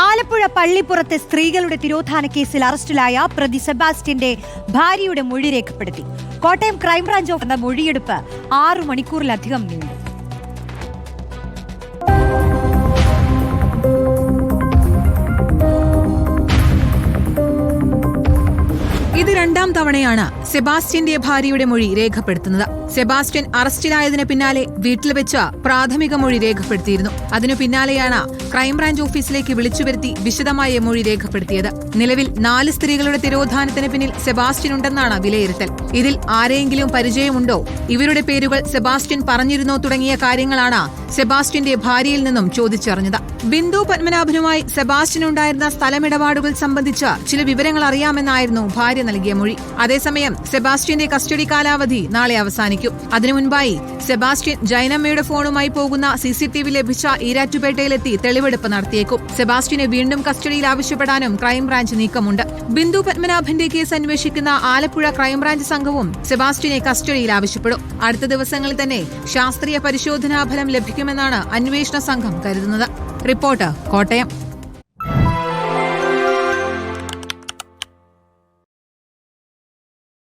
ആലപ്പുഴ പള്ളിപ്പുറത്തെ സ്ത്രീകളുടെ തിരോധാന കേസിൽ അറസ്റ്റിലായ പ്രതി സെബാസ്റ്റ്യന്റെ ഭാര്യയുടെ മൊഴി രേഖപ്പെടുത്തി. കോട്ടയം ക്രൈംബ്രാഞ്ച് ഓഫീസറുടെ മൊഴിയെടുപ്പ് 6 മണിക്കൂറിലധികം നീണ്ടു. ഇത് 2ാം തവണയാണ് സെബാസ്റ്റ്യന്റെ ഭാര്യയുടെ മൊഴി രേഖപ്പെടുത്തുന്നത്. സെബാസ്റ്റ്യൻ അറസ്റ്റിലായതിനു പിന്നാലെ വീട്ടിൽ വെച്ച് പ്രാഥമിക മൊഴി രേഖപ്പെടുത്തിയിരുന്നു. അതിനു പിന്നാലെയാണ് ക്രൈംബ്രാഞ്ച് ഓഫീസിലേക്ക് വിളിച്ചുവരുത്തി വിശദമായ മൊഴി രേഖപ്പെടുത്തിയത്. നിലവിൽ 4 സ്ത്രീകളുടെ തിരോധാനത്തിന് പിന്നിൽ സെബാസ്റ്റ്യൻ ഉണ്ടെന്നാണ് വിലയിരുത്തൽ. ഇതിൽ ആരെയെങ്കിലും പരിചയമുണ്ടോ, ഇവരുടെ പേരുകൾ സെബാസ്റ്റ്യൻ പറഞ്ഞിരുന്നോ തുടങ്ങിയ കാര്യങ്ങളാണ് സെബാസ്റ്റ്യന്റെ ഭാര്യയിൽ നിന്നും ചോദിച്ചറിഞ്ഞത്. ബിന്ദു പത്മനാഭനുമായി സെബാസ്റ്റ്യനുണ്ടായിരുന്ന സ്ഥലമിടപാടുകൾ സംബന്ധിച്ച് ചില വിവരങ്ങൾ അറിയാമെന്നായിരുന്നു ഭാര്യ നൽകിയ മൊഴി. അതേസമയം സെബാസ്റ്റ്യന്റെ കസ്റ്റഡി കാലാവധി നാളെ അവസാനിക്കും. അതിനു മുൻപായി സെബാസ്റ്റ്യൻ ജൈനമ്മയുടെ ഫോണുമായി പോകുന്ന CCTV ലഭിച്ച ഈരാറ്റുപേട്ടയിലെത്തി തെളിവെടുപ്പ് നടത്തിയേക്കും. സെബാസ്റ്റ്യനെ വീണ്ടും കസ്റ്റഡിയിൽ ആവശ്യപ്പെടാനും ക്രൈംബ്രാഞ്ച് നീക്കമുണ്ട്. ബിന്ദു പത്മനാഭന്റെ കേസ് അന്വേഷിക്കുന്ന ആലപ്പുഴ ക്രൈംബ്രാഞ്ച് സംഘവും സെബാസ്റ്റ്യനെ കസ്റ്റഡിയിൽ ആവശ്യപ്പെടും. അടുത്ത ദിവസങ്ങളിൽ തന്നെ ശാസ്ത്രീയ പരിശോധനാ ഫലം ലഭിക്കുമെന്നാണ് അന്വേഷണ സംഘം കരുതുന്നത്. റിപ്പോർട്ടർ, കോട്ടയം.